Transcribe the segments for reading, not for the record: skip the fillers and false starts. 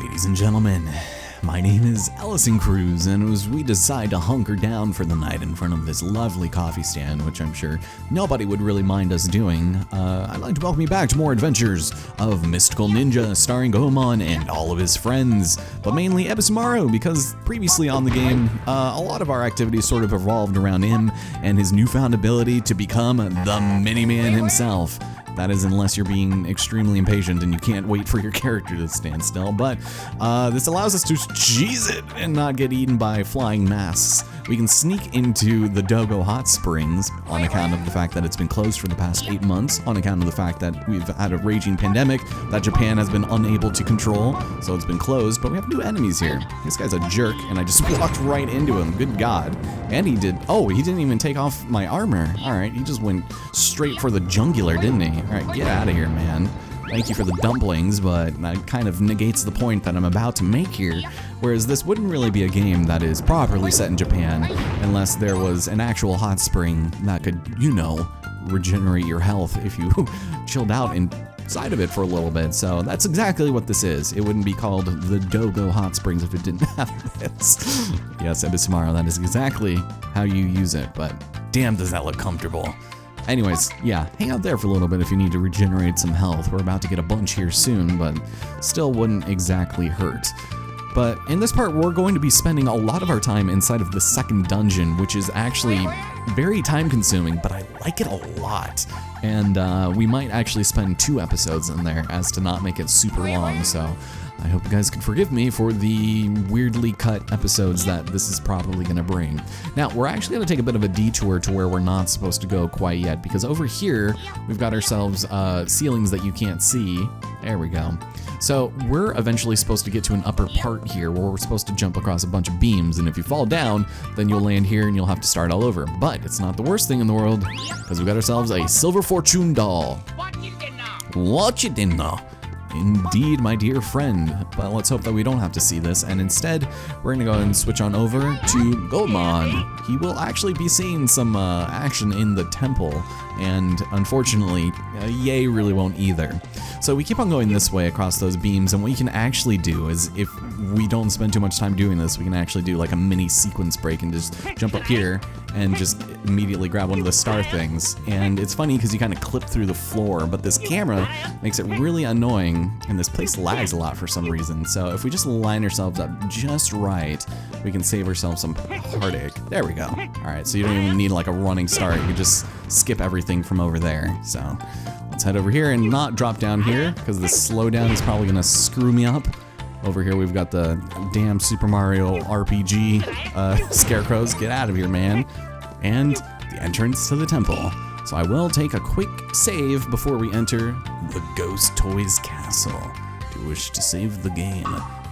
Ladies and gentlemen, my name is Ellison Cruz, and as we decide to hunker down for the night in front of this lovely coffee stand, which I'm sure nobody would really mind us doing, I'd like to welcome you back to more adventures of Mystical Ninja starring Goemon and all of his friends, but mainly Ebisumaru, because previously on the game, a lot of our activities sort of evolved around him and his newfound ability to become the Mini-Man himself. That is, unless you're being extremely impatient and you can't wait for your character to stand still. But this allows us to cheese it and not get eaten by flying masks. We can sneak into the Dogo Hot Springs on account of the fact that it's been closed for the past 8 months, on account of the fact that we've had a raging pandemic that Japan has been unable to control, so it's been closed. But we have new enemies here. This guy's a jerk, and I just walked right into him. Good God. And he didn't even take off my armor. All right, he just went straight for the jugular, didn't he? All right, get out of here, man. Thank you for the dumplings, but that kind of negates the point that I'm about to make here. Whereas this wouldn't really be a game that is properly set in Japan unless there was an actual hot spring that could, you know, regenerate your health if you chilled out inside of it for a little bit. So that's exactly what this is. It wouldn't be called the Dogo Hot Springs if it didn't have this. Yes, Ebisumaru, that is exactly how you use it, but damn, does that look comfortable. Anyways, yeah, hang out there for a little bit if you need to regenerate some health. We're about to get a bunch here soon, but still wouldn't exactly hurt. But in this part, we're going to be spending a lot of our time inside of the second dungeon, which is actually very time-consuming, but I like it a lot. And we might actually spend 2 episodes in there as to not make it super long, so I hope you guys can forgive me for the weirdly cut episodes that this is probably going to bring. Now, we're actually going to take a bit of a detour to where we're not supposed to go quite yet, because over here, we've got ourselves ceilings that you can't see. There we go. So we're eventually supposed to get to an upper part here where we're supposed to jump across a bunch of beams, and if you fall down, then you'll land here and you'll have to start all over. But it's not the worst thing in the world, because we've got ourselves a silver fortune doll. What you didn't know? Indeed, my dear friend, but let's hope that we don't have to see this, and instead, we're gonna go ahead and switch on over to Goemon. He will actually be seeing some action in the temple, and unfortunately, Ye really won't either. So we keep on going this way across those beams, and what you can actually do is, if we don't spend too much time doing this, we can actually do like a mini sequence break and just jump up here and just immediately grab one of the star things. And it's funny because you kind of clip through the floor, but this camera makes it really annoying, and this place lags a lot for some reason. So if we just line ourselves up just right, we can save ourselves some heartache. There we go. All right, so you don't even need like a running start. You can just skip everything from over there. So let's head over here and not drop down here, because the slowdown is probably gonna screw me up. Over here we've got the damn Super Mario RPG scarecrows. Get out of here, man. And the entrance to the temple. So I will take a quick save before we enter the Ghost Toys Castle. Do you wish to save the game?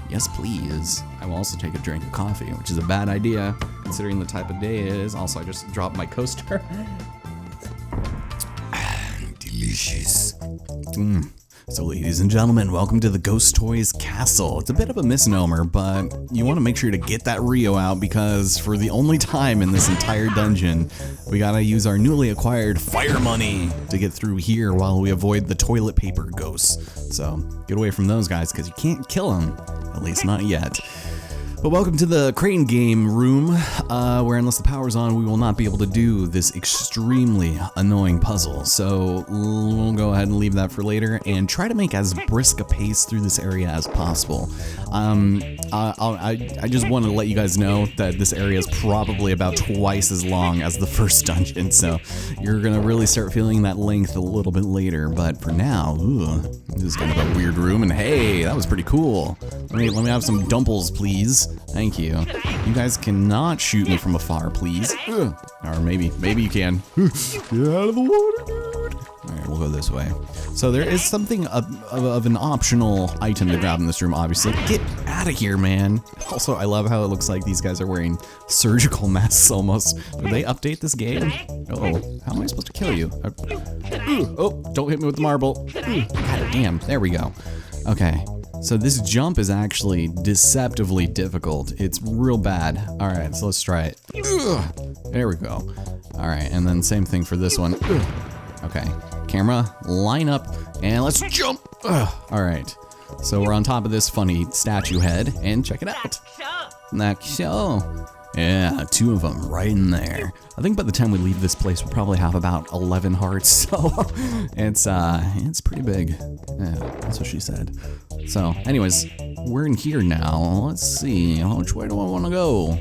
Yes, please. I will also take a drink of coffee, which is a bad idea considering the type of day it is. Also, I just dropped my coaster. Delicious. So ladies and gentlemen, welcome to the Ghost Toys Castle. It's a bit of a misnomer, but you want to make sure to get that Rio out, because for the only time in this entire dungeon, we gotta use our newly acquired fire money to get through here while we avoid the toilet paper ghosts. So get away from those guys, because you can't kill them, at least not yet. But welcome to the crane game room, where unless the power's on, we will not be able to do this extremely annoying puzzle. So we'll go ahead and leave that for later and try to make as brisk a pace through this area as possible. I just want to let you guys know that this area is probably about twice as long as the first dungeon, so you're gonna really start feeling that length a little bit later. But for now, this is kind of a weird room, and hey, that was pretty cool. Let me have some dumples, please. Thank you. You guys cannot shoot me from afar, please. Or maybe you can. Get out of the water, dude. Alright, we'll go this way. So there is something of an optional item to grab in this room, obviously. Get out of here, man. Also, I love how it looks like these guys are wearing surgical masks almost. Did they update this game? Oh, how am I supposed to kill you? Oh, don't hit me with the marble. God damn, there we go. Okay. So this jump is actually deceptively difficult. It's real bad. All right, so let's try it. There we go. All right, and then same thing for this one. Okay, camera, line up, and let's jump. All right. So we're on top of this funny statue head, and check it out. That show. Yeah, 2 of them right in there. I think by the time we leave this place, we'll probably have about 11 hearts, so it's pretty big. Yeah, that's what she said. So, anyways, we're in here now. Let's see, which way do I want to go?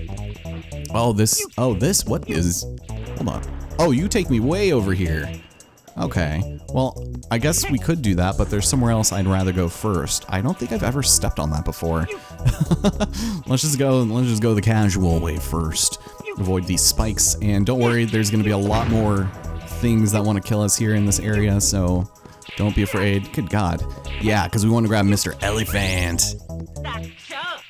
What is, hold on. Oh, you take me way over here. Okay, well, I guess we could do that, but there's somewhere else I'd rather go first. I don't think I've ever stepped on that before. Let's just go the casual way first. Avoid these spikes, and don't worry, there's gonna be a lot more things that want to kill us here in this area, so don't be afraid. Good God. Yeah, because we want to grab Mr. Elephant.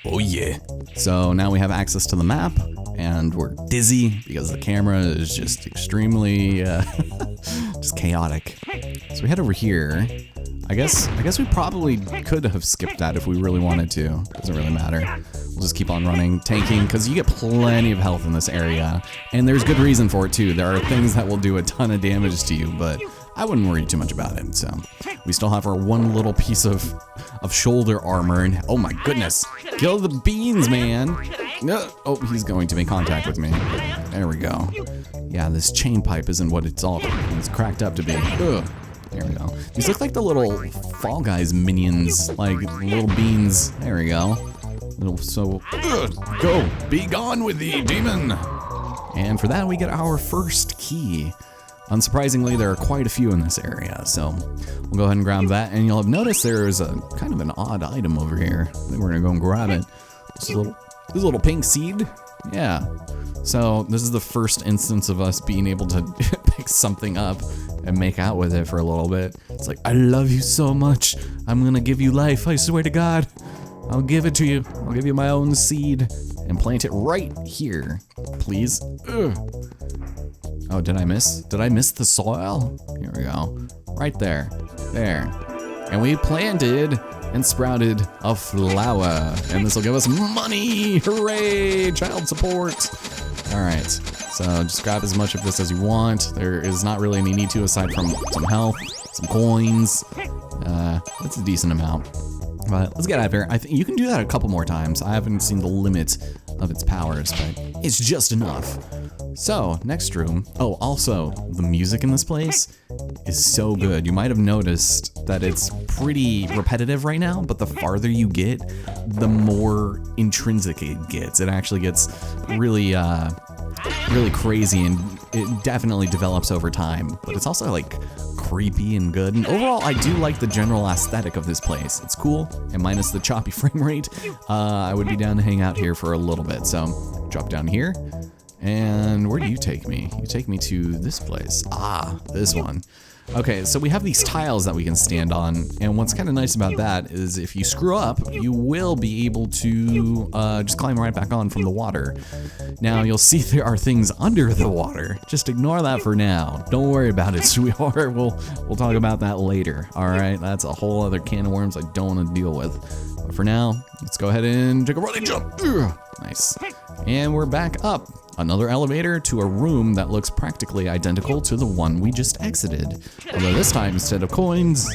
Oh yeah. So now we have access to the map, and we're dizzy because the camera is just extremely just chaotic. So we head over here. I guess we probably could have skipped that if we really wanted to. Doesn't really matter. We'll just keep on running, tanking, because you get plenty of health in this area, and there's good reason for it too. There are things that will do a ton of damage to you, but I wouldn't worry too much about it. So we still have our one little piece of shoulder armor, and oh my goodness, kill the beans, man. Oh, he's going to make contact with me. There we go. Yeah, this chain pipe isn't what it's cracked up to be. Ugh. There we go. These look like the little Fall Guys minions, like little beans. There we go. Go, be gone with thee, demon. And for that, we get our first key. Unsurprisingly, there are quite a few in this area, so we'll go ahead and grab that. And you'll have noticed there is a kind of an odd item over here. I think we're gonna go and grab it. This little pink seed. Yeah. So this is the first instance of us being able to pick something up and make out with it for a little bit. It's like, I love you so much. I'm gonna give you life. I swear to God. I'll give it to you. I'll give you my own seed and plant it right here, please. Ugh. Oh, did I miss? Did I miss the soil? Here we go. Right there. There. And we planted and sprouted a flower. And this will give us money. Hooray! Child support. All right. So just grab as much of this as you want. There is not really any need to aside from some health, some coins. That's a decent amount. But let's get out of here. I think you can do that a couple more times. I haven't seen the limit of its powers, but it's just enough. So, next room. Oh, also, the music in this place is so good. You might have noticed that it's pretty repetitive right now, but the farther you get, the more intrinsic it gets. It actually gets really, really crazy, and it definitely develops over time. But it's also like creepy and good. And overall, I do like the general aesthetic of this place. It's cool, and minus the choppy frame rate, I would be down to hang out here for a little bit. So, drop down here. And where do you take me? You take me to this place. Ah, this one. Okay, so we have these tiles that we can stand on, and what's kind of nice about that is if you screw up, you will be able to just climb right back on from the water. Now, you'll see there are things under the water. Just ignore that for now. Don't worry about it, sweetheart. We'll talk about that later, all right? That's a whole other can of worms I don't want to deal with. But for now, let's go ahead and take a running jump. Ugh, nice. And we're back up. Another elevator to a room that looks practically identical to the one we just exited. Although this time, instead of coins,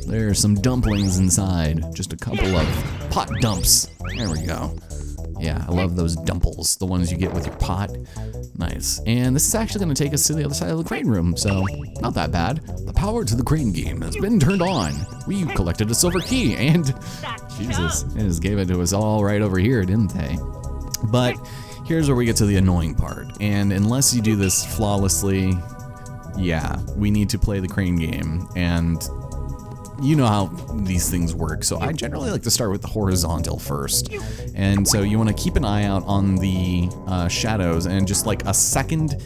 there's some dumplings inside. Just a couple of pot dumps. There we go. Yeah, I love those dumples, the ones you get with your pot. Nice. And this is actually going to take us to the other side of the crane room, so not that bad. The power to the crane game has been turned on. We collected a silver key, and Jesus, they just gave it to us all right over here, didn't they? But here's where we get to the annoying part, and unless you do this flawlessly, yeah, we need to play the crane game, and you know how these things work, so I generally like to start with the horizontal first. And so you want to keep an eye out on the shadows, and just like a second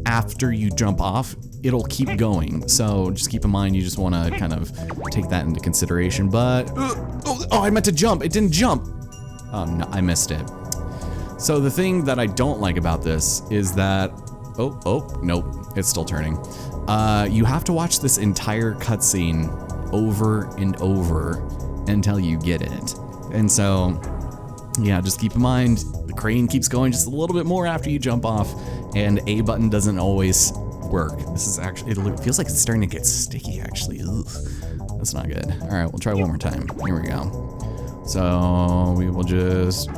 after you jump off, it'll keep going. So just keep in mind, you just want to kind of take that into consideration. But, oh, I meant to jump, it didn't jump. Oh no, I missed it. So the thing that I don't like about this is that, oh, nope, it's still turning. You have to watch this entire cutscene over and over until you get it. And so, yeah, just keep in mind, the crane keeps going just a little bit more after you jump off, and A button doesn't always work. This is actually, it feels like it's starting to get sticky, actually. Ugh. That's not good. All right, we'll try one more time. Here we go. So we will just,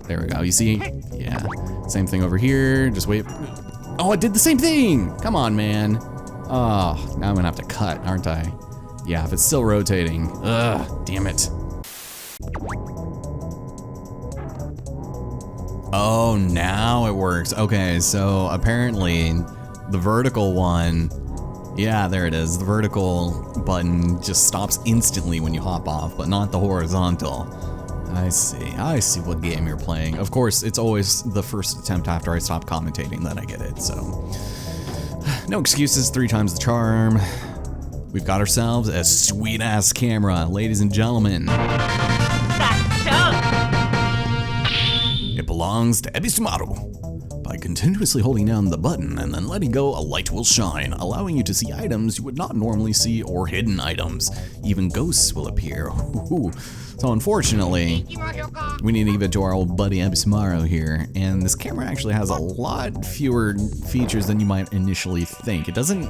there we go. You see? Yeah, same thing over here. Just wait. Oh, it did the same thing. Come on, man. Oh, now I'm gonna have to cut, aren't I? Yeah, if it's still rotating. Ugh, damn it. Oh, now it works. Okay, so apparently the vertical one, yeah, there it is. The vertical button just stops instantly when you hop off, but not the horizontal. I see what game you're playing. Of course, it's always the first attempt after I stop commentating that I get it, so. No excuses, 3 times the charm. We've got ourselves a sweet ass camera, ladies and gentlemen. It belongs to Ebisumaru. By continuously holding down the button and then letting go, a light will shine, allowing you to see items you would not normally see or hidden items. Even ghosts will appear. Ooh. So unfortunately, we need to give it to our old buddy Ebisumaru here, and this camera actually has a lot fewer features than you might initially think. It doesn't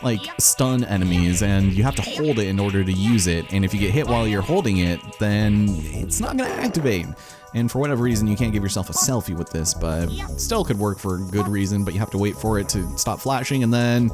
like stun enemies, and you have to hold it in order to use it, and if you get hit while you're holding it, then it's not gonna activate. And for whatever reason, you can't give yourself a selfie with this, but it still could work for a good reason, but you have to wait for it to stop flashing, and then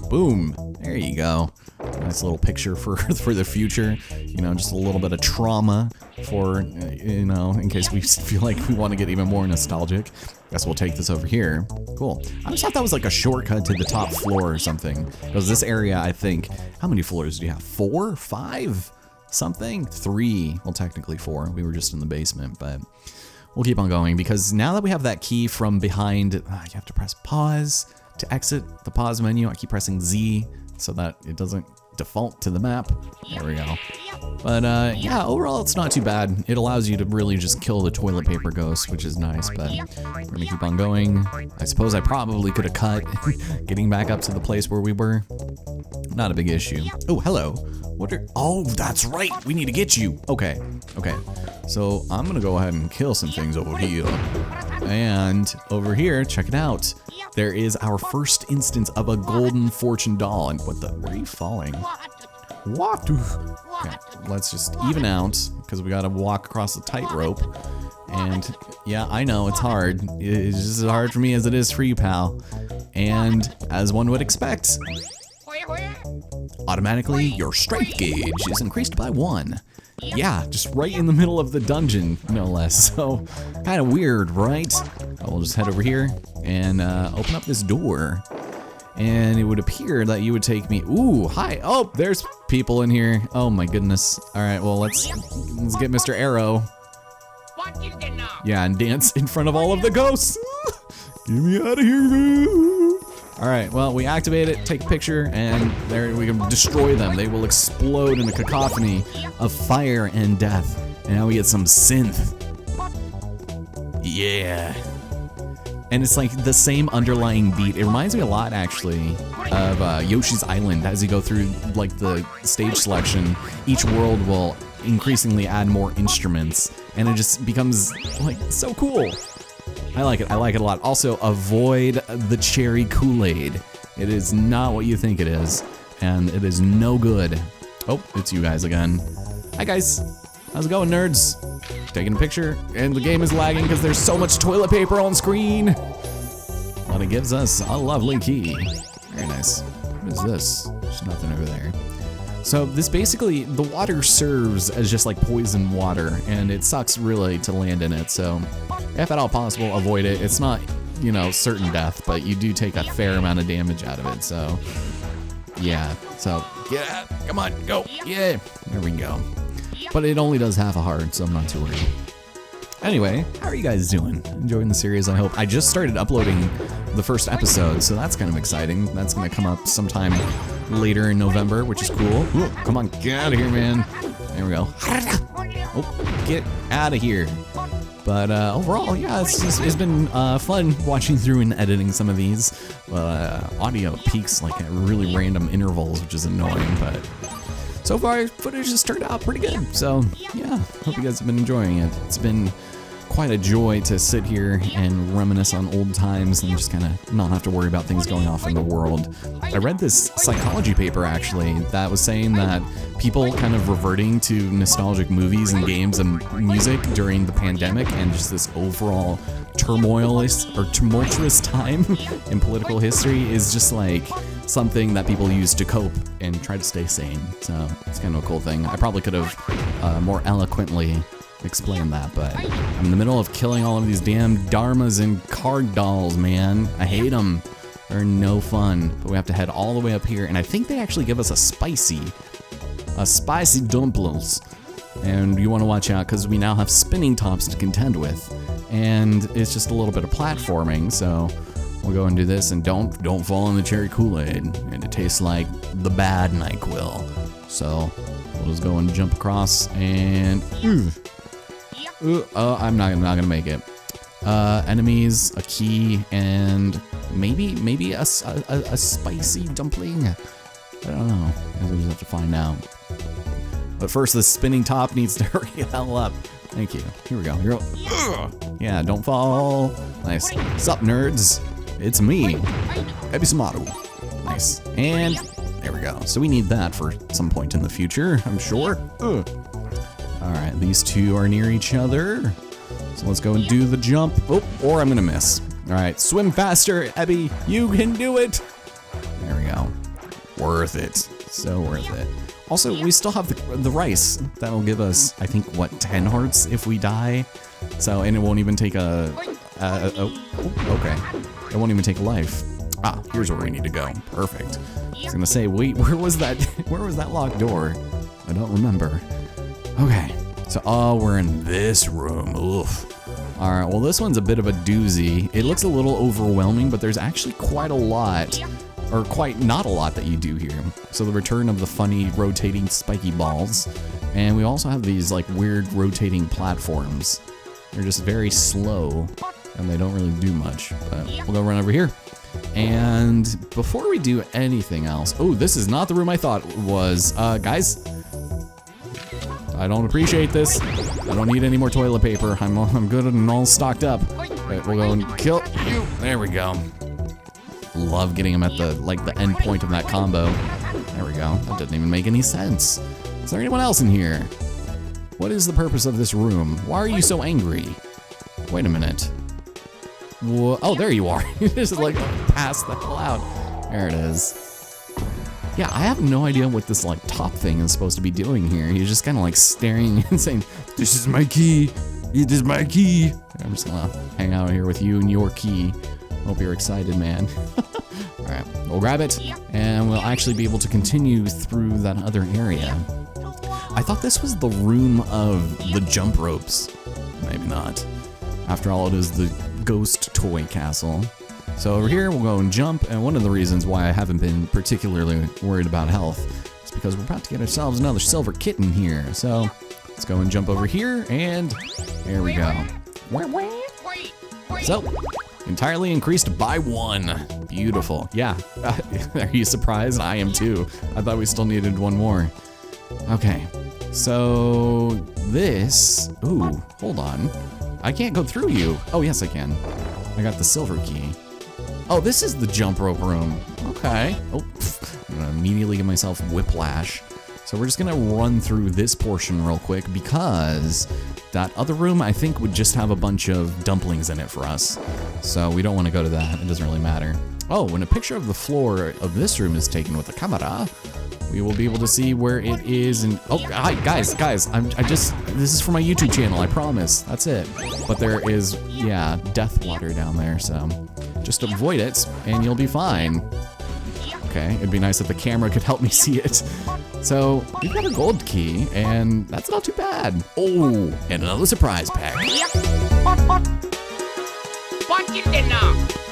boom, there you go. Nice little picture for the future, you know, just a little bit of trauma for, you know, in case we feel like we want to get even more nostalgic. Guess we'll take this over here. Cool. I just thought that was like a shortcut to the top floor or something, because this area, I think, how many floors do you have? 4? 5? Something? 3. Well, technically 4. We were just in the basement, but we'll keep on going, because now that we have that key from behind, you have to press pause to exit the pause menu. I keep pressing Z so that it doesn't default to the map. There we go. But yeah, overall it's not too bad. It allows you to really just kill the toilet paper ghost, which is nice, but we're gonna keep on going. I suppose I probably could have cut getting back up to the place where we were. Not a big issue. Oh, hello. Oh, that's right. We need to get you. Okay. So I'm gonna go ahead and kill some things over here. And over here, check it out. There is our first instance of a golden fortune doll. And where are you falling? What? Okay, let's just even out, because we gotta walk across the tightrope. And yeah, I know it's hard. It's just as hard for me as it is for you, pal. And as one would expect, automatically your strength gauge is increased by 1. Yeah, just right in the middle of the dungeon, no less. So, kind of weird, right? We'll just head over here and open up this door. And it would appear that you would take me. Ooh, hi. Oh, there's people in here. Oh my goodness. All right, well let's get Mr. Arrow. Yeah, and dance in front of all of the ghosts. Get me out of here, man. All right, well, we activate it, take a picture, and there we can destroy them. They will explode in a cacophony of fire and death. And now we get some synth. Yeah. And it's like the same underlying beat. It reminds me a lot, actually, of Yoshi's Island. As you go through like the stage selection, each world will increasingly add more instruments, and it just becomes like so cool. I like it a lot. Also, avoid the cherry Kool-Aid. It is not what you think it is, and it is no good. Oh, it's you guys again. Hi guys, how's it going, nerds? Taking a picture, and the game is lagging because there's so much toilet paper on screen. But it gives us a lovely key. Very nice. What is this? There's nothing over there. So this basically, the water serves as just like poison water, and it sucks really to land in it, so if at all possible, avoid it. It's not, you know, certain death, but you do take a fair amount of damage out of it, so yeah. So, yeah, come on, go, yeah, there we go. But it only does half a heart, so I'm not too worried. Anyway, how are you guys doing? Enjoying the series, I hope. I just started uploading the first episode, so that's kind of exciting. That's gonna come up sometime later in November, which is cool. Ooh, come on, get out of here, man. There we go. Oh, get out of here. But overall, yeah, it's been fun watching through and editing some of these. Audio peaks like at really random intervals, which is annoying, but so far footage has turned out pretty good. So yeah, hope you guys have been enjoying it. It's been quite a joy to sit here and reminisce on old times and just kind of not have to worry about things going off in the world. I read this psychology paper actually that was saying that people kind of reverting to nostalgic movies and games and music during the pandemic and just this overall tumultuous time in political history is just like something that people use to cope and try to stay sane. So it's kind of a cool thing. I probably could have more eloquently explained that, but I'm in the middle of killing all of these damn dharmas and card dolls, man. I hate them. They're no fun. But we have to head all the way up here, and I think they actually give us a spicy dumplings. And you want to watch out because we now have spinning tops to contend with, and it's just a little bit of platforming. So we'll go and do this, and don't fall in the cherry Kool-Aid, and it tastes like the bad NyQuil. So we'll just go and jump across, and I'm not gonna make it. Enemies, a key, and maybe a spicy dumpling. I don't know. I guess we'll just have to find out. But first, the spinning top needs to hurry the hell up. Thank you. Here we go. Yeah, don't fall. Nice. Sup, nerds? It's me, Ebisumaru. Nice. And there we go. So we need that for some point in the future, I'm sure. All right, these two are near each other. So let's go and do the jump. Oh, or I'm gonna miss. All right, swim faster, Ebby. You can do it. There we go. Worth it. So worth it. Also, we still have the rice. That'll give us, I think, what, 10 hearts if we die? So, and it won't even take okay. It won't even take a life. Ah, here's where we need to go. Perfect. I was gonna say, wait, where was that locked door? I don't remember. Okay, so, we're in this room. Oof. All right, well, this one's a bit of a doozy. It looks a little overwhelming, but there's actually quite a lot, or quite not a lot that you do here. So the return of the funny rotating spiky balls. And we also have these like weird rotating platforms. They're just very slow and they don't really do much, but we'll go run over here. And before we do anything else, oh, this is not the room I thought it was. Guys, I don't appreciate this. I don't need any more toilet paper. I'm good and all stocked up. Right, we'll go and kill you. There we go. Love getting him at the end point of that combo. There we go. That doesn't even make any sense. Is there anyone else in here? What is the purpose of this room? Why are you so angry? Wait a minute. Whoa. Oh, there you are. You just like pass the hell out. There it is. Yeah, I have no idea what this like top thing is supposed to be doing here. He's just kind of like staring and saying, "This is my key. It is my key." I'm just gonna hang out here with you and your key. Hope you're excited, man. All right, we'll grab it, and we'll actually be able to continue through that other area. I thought this was the room of the jump ropes. Maybe not. After all, it is the ghost toy castle. So over here, we'll go and jump, and one of the reasons why I haven't been particularly worried about health is because we're about to get ourselves another silver kitten here. So let's go and jump over here, and there we go. So, entirely increased by 1. Beautiful. Yeah. Are you surprised? I am too. I thought we still needed 1 more. Okay. So this. Ooh, hold on. I can't go through you. Oh, yes, I can. I got the silver key. Oh, this is the jump rope room. Okay. Oh, I'm gonna immediately give myself whiplash. So we're just gonna run through this portion real quick because that other room, I think, would just have a bunch of dumplings in it for us. So we don't want to go to that. It doesn't really matter. Oh, when a picture of the floor of this room is taken with a camera, we will be able to see where it is. And oh, hi, guys, this is for my YouTube channel, I promise. That's it. But there is, yeah, death water down there, so just avoid it and you'll be fine. Okay, it'd be nice if the camera could help me see it. So we've got a gold key, and that's not too bad. Oh, and another surprise pack.